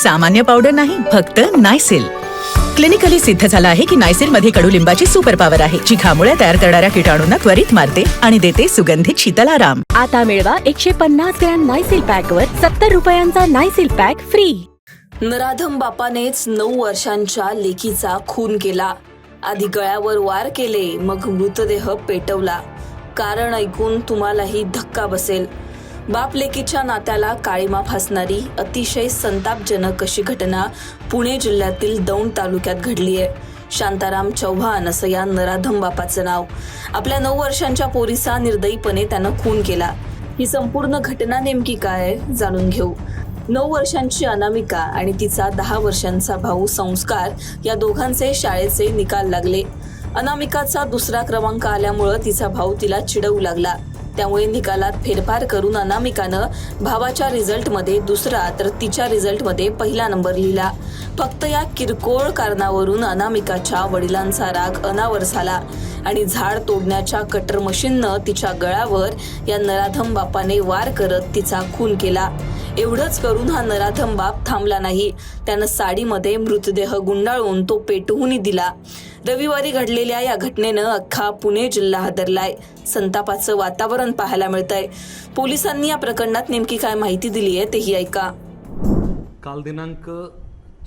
सामान्य पावडर नाही, फक्त नायसिल. क्लिनिकली सिद्ध झाला आहे की नायसिल मध्ये कडुलिंबाची सुपर पॉवर आहे, जी घामुळ्या तयार करणाऱ्या किटाणूंना त्वरित मारते आणि देते सुगंधित शीतल आराम. आता मिळवा 150 ग्रॅम नायसिल पॅक वर 70 रुपयांचा नायसिल पॅक फ्री. नराधम बापानेच 9 वर्षांच्या लेकीचा खून केला. आधी गळ्यावर वार केले, मग मृतदेह पेटवला. कारण ऐकून तुम्हालाही धक्का बसेल. बाप लेकीच्या नात्याला काळीमा फासणारी अतिशय संतापजनक अशी घटना पुणे जिल्ह्यातील दौंड तालुक्यात घडली आहे. शांताराम चव्हाण असं या नराधम बापाचं नाव. आपल्या 9 वर्षांच्या पोरीचा निर्दयीपणे त्यानं खून केला. ही संपूर्ण घटना नेमकी काय जाणून घेऊ. 9 वर्षांची अनामिका आणि तिचा 10 वर्षांचा भाऊ संस्कार या दोघांचे शाळेचे निकाल लागले. अनामिकाचा दुसरा क्रमांक आल्यामुळं तिचा भाऊ तिला चिडवू लागला. त्यामुळे निकालात फेरफार करून अनामिकानं भावाच्या रिझल्टमध्ये दुसरा तर तिच्या रिझल्टमध्ये पहिला नंबर लिहिला. फक्त या किरकोळ कारणावरून अनामिकाच्या वडिलांचा राग अनावर झाला आणि झाड तोडण्याच्या कटर मशीननं तिच्या गळ्यावर या नराधम बापाने वार करत तिचा खून केला. एवढंच करून हा नराधम बाप थांबला नाही. त्यानं साडीमध्ये मृतदेह गुंडाळून तो पेटवूनही दिला. रविवारी घडलेल्या या घटनेनं अख्खा पुणे जिल्हा हादरलाय. संतापाचं वातावरण पाहायला मिळतंय. पोलिसांनी या प्रकरणात नेमकी काय माहिती दिली आहे तेही ऐका. काल दिनांक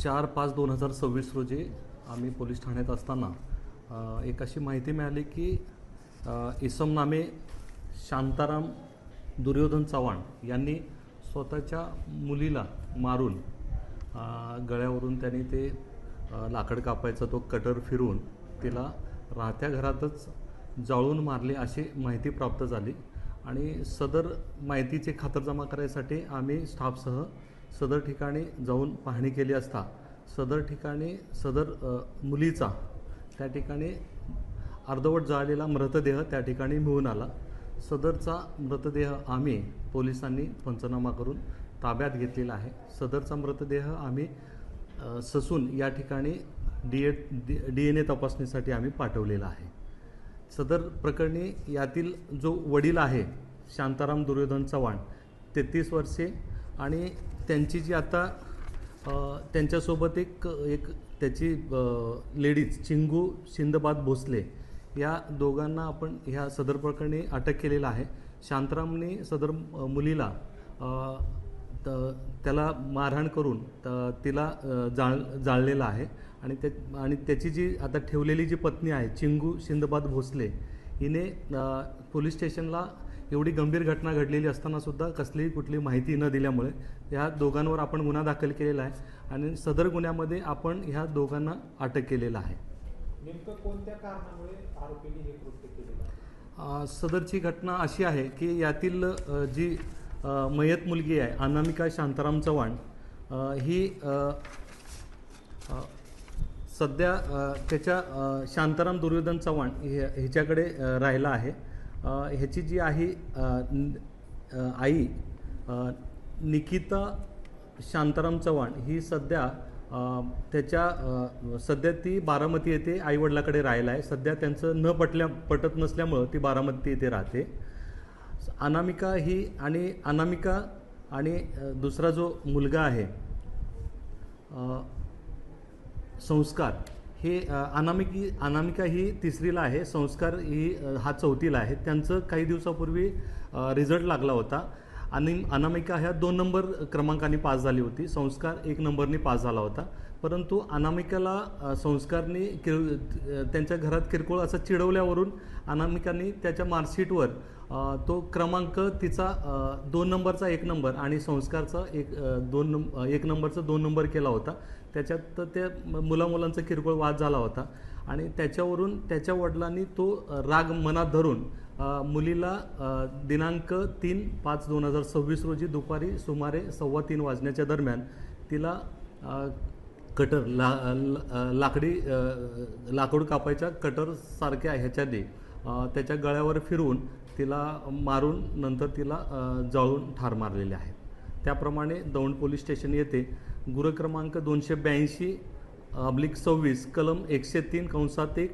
4/5/2026 रोजी आम्ही पोलीस ठाण्यात असताना एक अशी माहिती मिळाली की इसम नामे शांताराम दुर्योधन चव्हाण यांनी स्वतःच्या मुलीला मारून गळ्यावरून त्यांनी ते लाकड कापायचा तो कटर फिरवून तिला राहत्या घरातच जाळून मारले अशी माहिती प्राप्त झाली. आणि सदर माहितीची खातरजमा करायसाठी आम्ही स्टाफसह सदर ठिकाणी जाऊन पाहणी केली असता सदर मुलीचा त्या ठिकाणी अर्धवट जाळलेला मृतदेह त्या ठिकाणी मिळून आला. सदरचा मृतदेह आम्ही पोलिसांनी पंचनामा करून ताब्यात घेतलेला आहे. सदरचा मृतदेह आम्ही ससून या ठिकाणी DNA तपासणीसाठी आम्ही पाठवलेला आहे. सदर प्रकरणी यातील जो वडील आहे शांताराम दुर्योधन चव्हाण 33 वर्षे आणि त्यांची जी आता त्यांच्यासोबत एक त्याची लेडीज चिंगू शिंदबाद भोसले या दोघांना आपण ह्या सदर प्रकरणी अटक केलेला आहे. शांतारामने सदर मुलीला त्याला मारहाण करून तिला जाळलेला आहे आणि त्याची जी आता ठेवलेली जी पत्नी आहे चिंगू शिंदबाद भोसले हिने पोलीस स्टेशनला एवढी गंभीर घटना घडलेली असतानासुद्धा कसलीही कुठली माहिती न दिल्यामुळे ह्या दोघांवर आपण गुन्हा दाखल केलेला आहे आणि सदर गुन्ह्यामध्ये आपण ह्या दोघांना अटक केलेलं आहे. नेमकं कोणत्या कारणामुळे आरोपींनी हे कृत्य केलेलं? सदरची घटना अशी आहे की यातील जी मयत मुलगी आहे अनामिका शांताराम चव्हाण ही सध्या त्याच्या शांताराम दुर्योधन चव्हाण हिच्याकडे राहिला आहे. ह्याची जी आहे आई निकिता शांताराम चव्हाण ही सध्या सध्या ती बारामती येथे आईवडिलाकडे राहिला आहे. सध्या त्यांचं पटत नसल्यामुळं ती बारामती येथे राहते. अनामिका आणि दुसरा जो मुलगा आहे संस्कार हे अनामिका ही 3रीला आहे, संस्कार ही हा 4थीला आहे. त्यांचं काही दिवसापूर्वी रिझल्ट लागला होता आणि अनामिका ह्या 2 नंबर क्रमांकाने पास झाली होती. संस्कार 1 नंबरने पास झाला होता. परंतु अनामिकाला संस्कारने त्यांच्या घरात किरकोळ असं चिडवल्यावरून अनामिकाने त्याच्या मार्कशीटवर तो क्रमांक तिचा 2 नंबरचा 1 नंबर आणि संस्कारचा 1 नंबरचा 2 नंबर केला होता. त्याच्यात त्या मुलांचा किरकोळ वाद झाला होता आणि त्याच्यावरून त्याच्या वडिलांनी तो राग मनात धरून मुलीला दिनांक 3/5/2026 रोजी दुपारी सुमारे 3:15 वाजण्याच्या दरम्यान तिला कटर लाकूड कापायच्या कटर सारख्या ह्याच्याने त्याच्या गळ्यावर फिरवून तिला मारून नंतर तिला जाळून ठार मारलेले आहेत. त्याप्रमाणे दौंड पोलीस स्टेशन येथे गुन्हा क्रमांक 282/26 कलम 103(1)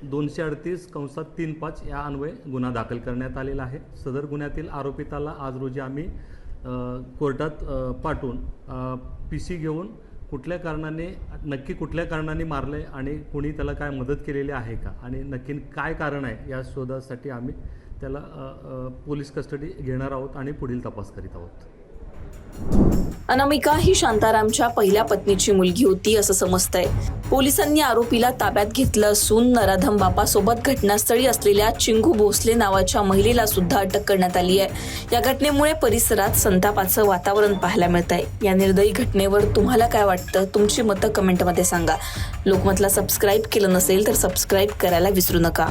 238(35) या अन्वये गुन्हा दाखल करण्यात आलेला आहे. सदर गुन्ह्यातील आरोपिताला आज रोजी आम्ही कोर्टात पाठवून PC घेऊन नक्की कुठल्या कारणाने मारले आणि कोणी त्याला काय मदत केलेली आहे का आणि नक्की काय कारण आहे या शोधासाठी आम्ही त्याला पोलीस कस्टडी घेणार आहोत आणि पुढील तपास करीत आहोत. अनामिका ही शांतारामच्या पहिल्या पत्नीची मुलगी होती असं समजतंय. पोलिसांनी आरोपीला ताब्यात घेतलं असून नराधम बापासोबत घटनास्थळी असलेल्या चिंगू भोसले नावाच्या महिलेला सुद्धा अटक करण्यात आली आहे. या घटनेमुळे परिसरात संतापाचं वातावरण पाहायला मिळत आहे. या निर्दयी घटनेवर तुम्हाला काय वाटतं? तुमची मतं कमेंटमध्ये सांगा. लोकमतला सबस्क्राईब केलं नसेल तर सबस्क्राईब करायला विसरू नका.